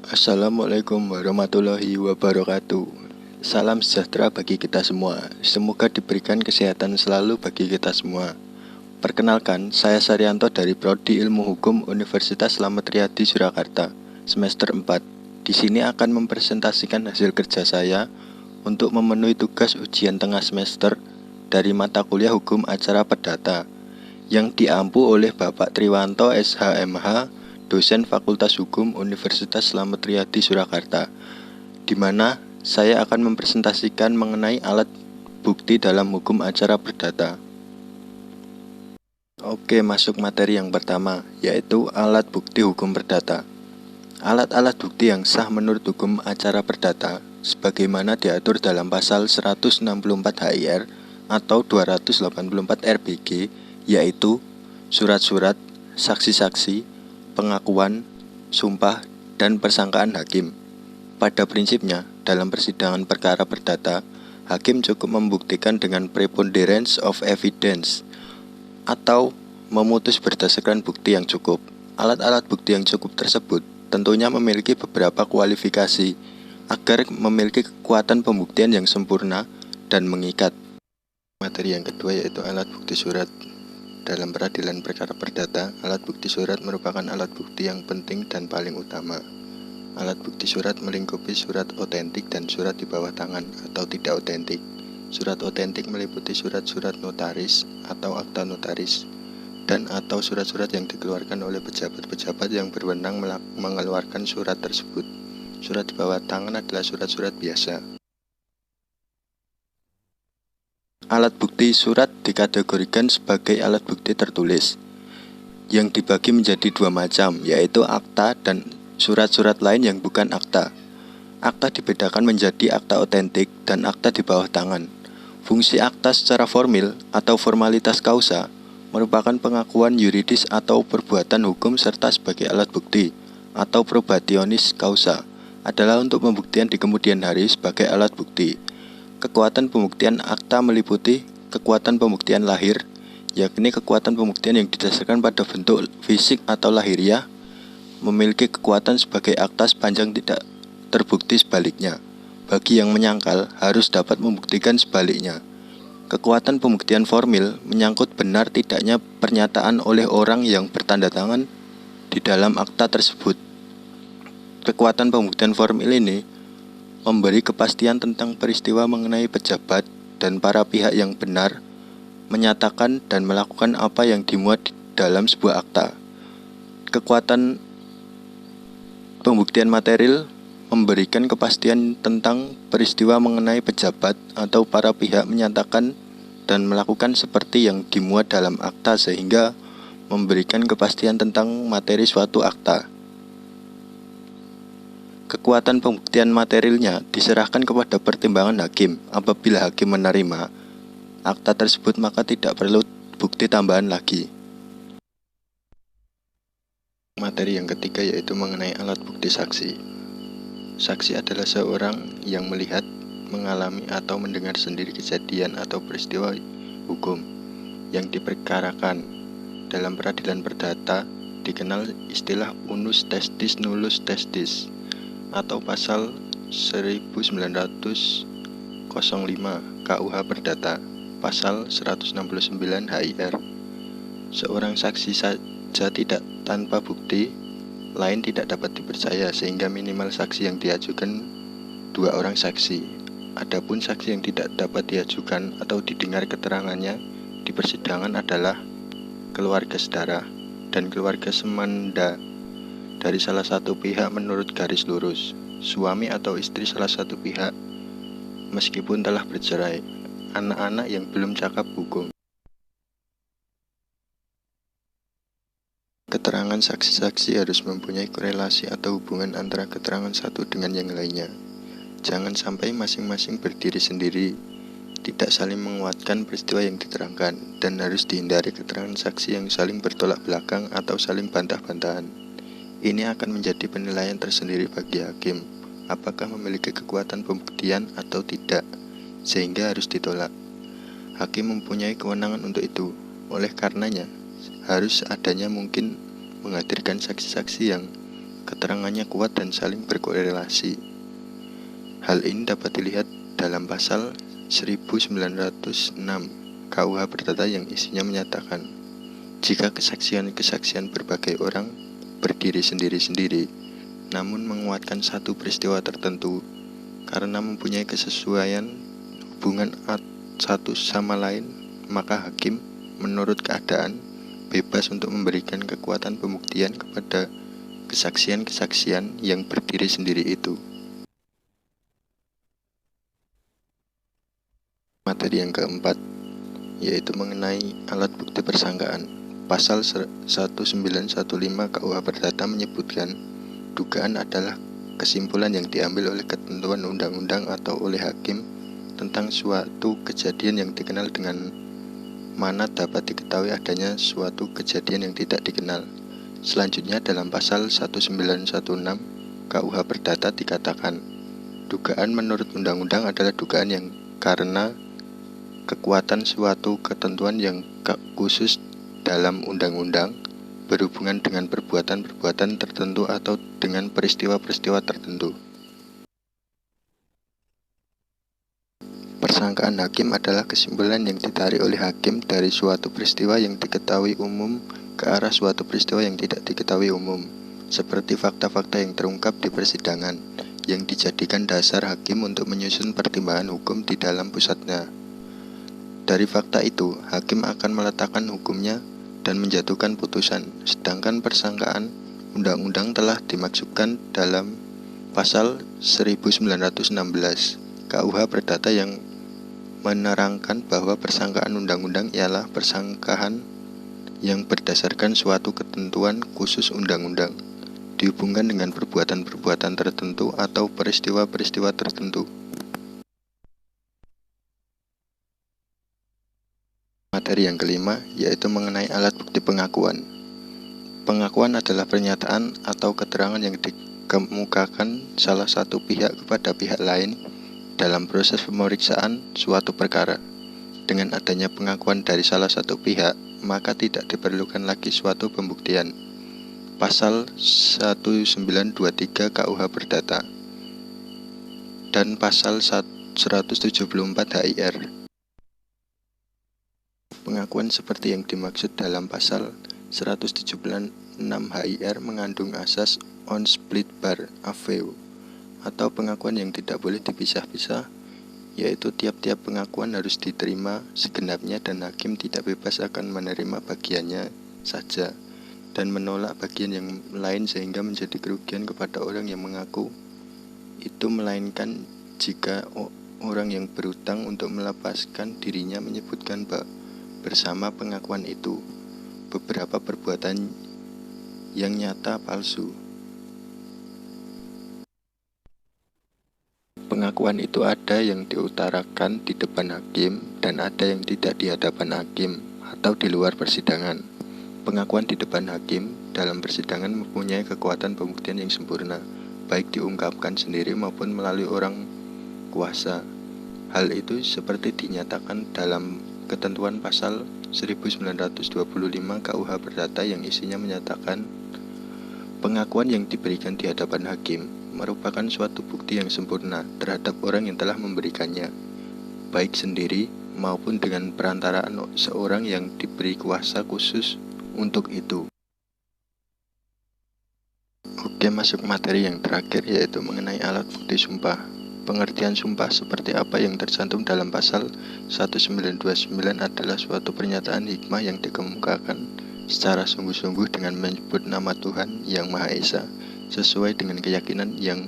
Assalamualaikum warahmatullahi wabarakatuh. Salam sejahtera bagi kita semua. Semoga diberikan kesehatan selalu bagi kita semua. Perkenalkan, saya Saryanto dari Prodi Ilmu Hukum Universitas Slamet Riyadi Surakarta, semester 4. Di sini akan mempresentasikan hasil kerja saya untuk memenuhi tugas ujian tengah semester dari mata kuliah Hukum Acara Perdata yang diampu oleh Bapak Triwanto SHMH, dosen Fakultas Hukum Universitas Slamet Riyadi Surakarta, di mana saya akan mempresentasikan mengenai alat bukti dalam hukum acara perdata. Oke, masuk materi yang pertama, yaitu alat bukti hukum perdata. Alat-alat bukti yang sah menurut hukum acara perdata, sebagaimana diatur dalam pasal 164 HIR atau 284 RBG, yaitu surat-surat, saksi-saksi, pengakuan, sumpah, dan persangkaan hakim. Pada prinsipnya, dalam persidangan perkara perdata, hakim cukup membuktikan dengan preponderance of evidence atau memutus berdasarkan bukti yang cukup. Alat-alat bukti yang cukup tersebut tentunya memiliki beberapa kualifikasi agar memiliki kekuatan pembuktian yang sempurna dan mengikat. Materi yang kedua yaitu alat bukti surat. Dalam peradilan perkara perdata, alat bukti surat merupakan alat bukti yang penting dan paling utama. Alat bukti surat melingkupi surat otentik dan surat di bawah tangan atau tidak otentik. Surat otentik meliputi surat-surat notaris atau akta notaris dan atau surat-surat yang dikeluarkan oleh pejabat-pejabat yang berwenang mengeluarkan surat tersebut. Surat di bawah tangan adalah surat-surat biasa. Alat bukti surat dikategorikan sebagai alat bukti tertulis yang dibagi menjadi dua macam, yaitu akta dan surat-surat lain yang bukan akta. Akta dibedakan menjadi akta otentik dan akta di bawah tangan. Fungsi akta secara formil atau formalitas kausa merupakan pengakuan yuridis atau perbuatan hukum serta sebagai alat bukti atau probationis causa adalah untuk pembuktian di kemudian hari sebagai alat bukti. Kekuatan pembuktian akta meliputi kekuatan pembuktian lahir, yakni kekuatan pembuktian yang didasarkan pada bentuk fisik atau lahiriah, memiliki kekuatan sebagai akta sepanjang tidak terbukti sebaliknya. Bagi yang menyangkal, harus dapat membuktikan sebaliknya. Kekuatan pembuktian formil menyangkut benar tidaknya pernyataan oleh orang yang bertanda tangan di dalam akta tersebut. Kekuatan pembuktian formil ini memberi kepastian tentang peristiwa mengenai pejabat dan para pihak yang benar menyatakan dan melakukan apa yang dimuat di dalam sebuah akta. Kekuatan pembuktian material memberikan kepastian tentang peristiwa mengenai pejabat atau para pihak menyatakan dan melakukan seperti yang dimuat dalam akta sehingga memberikan kepastian tentang materi suatu akta. Kekuatan pembuktian materialnya diserahkan kepada pertimbangan hakim. Apabila hakim menerima akta tersebut maka tidak perlu bukti tambahan lagi. Materi yang ketiga yaitu mengenai alat bukti saksi. Saksi adalah seorang yang melihat, mengalami atau mendengar sendiri kejadian atau peristiwa hukum yang diperkarakan. Dalam peradilan perdata dikenal istilah unus testis nullus testis atau pasal 1905 KUH Perdata, pasal 169 HIR. Seorang saksi saja tidak tanpa bukti lain tidak dapat dipercaya, sehingga minimal saksi yang diajukan dua orang saksi. Adapun saksi yang tidak dapat diajukan atau didengar keterangannya di persidangan adalah keluarga saudara dan keluarga semanda dari salah satu pihak menurut garis lurus, suami atau istri salah satu pihak meskipun telah bercerai, anak-anak yang belum cakap hukum. Keterangan saksi-saksi harus mempunyai korelasi atau hubungan antara keterangan satu dengan yang lainnya. Jangan sampai masing-masing berdiri sendiri, tidak saling menguatkan peristiwa yang diterangkan, dan harus dihindari keterangan saksi yang saling bertolak belakang atau saling bantah-bantahan. Ini akan menjadi penilaian tersendiri bagi hakim, apakah memiliki kekuatan pembuktian atau tidak, sehingga harus ditolak. Hakim mempunyai kewenangan untuk itu, oleh karenanya harus adanya mungkin menghadirkan saksi-saksi yang keterangannya kuat dan saling berkorelasi. Hal ini dapat dilihat dalam pasal 1906 KUH Perdata yang isinya menyatakan, jika kesaksian-kesaksian berbagai orang berdiri sendiri-sendiri, namun menguatkan satu peristiwa tertentu karena mempunyai kesesuaian hubungan satu sama lain, maka hakim menurut keadaan bebas untuk memberikan kekuatan pembuktian kepada kesaksian-kesaksian yang berdiri sendiri itu. Materi yang keempat yaitu mengenai alat bukti persangkaan. Pasal 1915 KUH Perdata menyebutkan dugaan adalah kesimpulan yang diambil oleh ketentuan undang-undang atau oleh hakim tentang suatu kejadian yang dikenal dengan mana dapat diketahui adanya suatu kejadian yang tidak dikenal. Selanjutnya dalam pasal 1916 KUH Perdata dikatakan, dugaan menurut undang-undang adalah dugaan yang karena kekuatan suatu ketentuan yang khusus dalam undang-undang berhubungan dengan perbuatan-perbuatan tertentu atau dengan peristiwa-peristiwa tertentu. Persangkaan hakim adalah kesimpulan yang ditarik oleh hakim dari suatu peristiwa yang diketahui umum ke arah suatu peristiwa yang tidak diketahui umum, seperti fakta-fakta yang terungkap di persidangan, yang dijadikan dasar hakim untuk menyusun pertimbangan hukum di dalam pusatnya. Dari fakta itu, hakim akan meletakkan hukumnya dan menjatuhkan putusan, sedangkan persangkaan undang-undang telah dimaksudkan dalam pasal 1916 KUH Perdata yang menerangkan bahwa persangkaan undang-undang ialah persangkaan yang berdasarkan suatu ketentuan khusus undang-undang, dihubungkan dengan perbuatan-perbuatan tertentu atau peristiwa-peristiwa tertentu. Materi yang kelima yaitu mengenai alat bukti pengakuan. Pengakuan adalah pernyataan atau keterangan yang dikemukakan salah satu pihak kepada pihak lain dalam proses pemeriksaan suatu perkara. Dengan adanya pengakuan dari salah satu pihak, maka tidak diperlukan lagi suatu pembuktian. Pasal 1923 KUH Perdata dan pasal 174 HIR. Pengakuan seperti yang dimaksud dalam pasal 176 HIR mengandung asas on split bar aveu, atau pengakuan yang tidak boleh dipisah-pisah, yaitu tiap-tiap pengakuan harus diterima segenapnya dan hakim tidak bebas akan menerima bagiannya saja dan menolak bagian yang lain sehingga menjadi kerugian kepada orang yang mengaku itu, melainkan jika orang yang berutang untuk melepaskan dirinya menyebutkan bersama pengakuan itu beberapa perbuatan yang nyata palsu. Pengakuan itu ada yang diutarakan di depan hakim dan ada yang tidak di hadapan hakim atau di luar persidangan. Pengakuan di depan hakim dalam persidangan mempunyai kekuatan pembuktian yang sempurna, baik diungkapkan sendiri maupun melalui orang kuasa. Hal itu seperti dinyatakan dalam ketentuan pasal 1925 KUH Perdata yang isinya menyatakan pengakuan yang diberikan di hadapan hakim merupakan suatu bukti yang sempurna terhadap orang yang telah memberikannya, baik sendiri maupun dengan perantaraan seorang yang diberi kuasa khusus untuk itu. Oke, masuk materi yang terakhir yaitu mengenai alat bukti sumpah. Pengertian sumpah seperti apa yang tercantum dalam pasal 1929 adalah suatu pernyataan hikmah yang dikemukakan secara sungguh-sungguh dengan menyebut nama Tuhan yang Maha Esa sesuai dengan keyakinan yang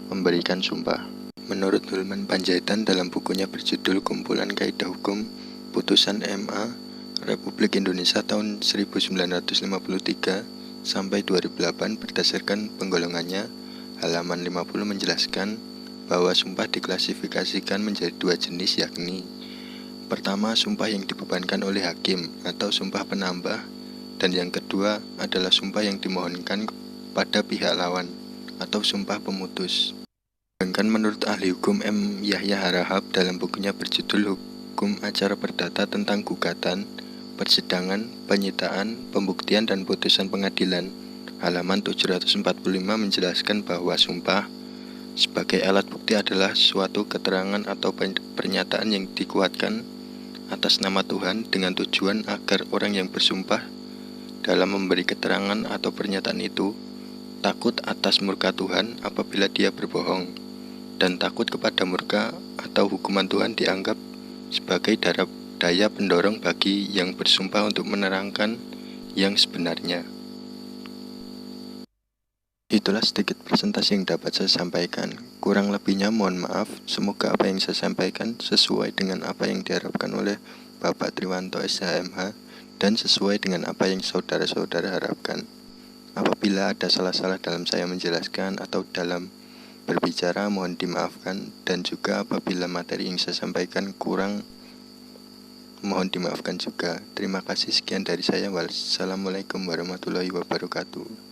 memberikan sumpah. Menurut Hulman Panjaitan dalam bukunya berjudul Kumpulan Kaidah Hukum Putusan MA Republik Indonesia tahun 1953 sampai 2008 berdasarkan penggolongannya, halaman 50 menjelaskan bahwa sumpah diklasifikasikan menjadi dua jenis, yakni pertama, sumpah yang dibebankan oleh hakim atau sumpah penambah, dan yang kedua adalah sumpah yang dimohonkan pada pihak lawan atau sumpah pemutus. Sedangkan menurut ahli hukum M. Yahya Harahap dalam bukunya berjudul Hukum Acara Perdata tentang Gugatan, Persidangan, Penyitaan, Pembuktian, dan Putusan Pengadilan, halaman 745 menjelaskan bahwa sumpah sebagai alat bukti adalah suatu keterangan atau pernyataan yang dikuatkan atas nama Tuhan dengan tujuan agar orang yang bersumpah dalam memberi keterangan atau pernyataan itu takut atas murka Tuhan apabila dia berbohong, dan takut kepada murka atau hukuman Tuhan dianggap sebagai daya pendorong bagi yang bersumpah untuk menerangkan yang sebenarnya. Itulah sedikit presentasi yang dapat saya sampaikan. Kurang lebihnya mohon maaf. Semoga apa yang saya sampaikan sesuai dengan apa yang diharapkan oleh Bapak Triwanto SHMH dan sesuai dengan apa yang saudara-saudara harapkan. Apabila ada salah-salah dalam saya menjelaskan atau dalam berbicara, mohon dimaafkan, dan juga apabila materi yang saya sampaikan kurang, mohon dimaafkan juga. Terima kasih, sekian dari saya. Wassalamualaikum warahmatullahi wabarakatuh.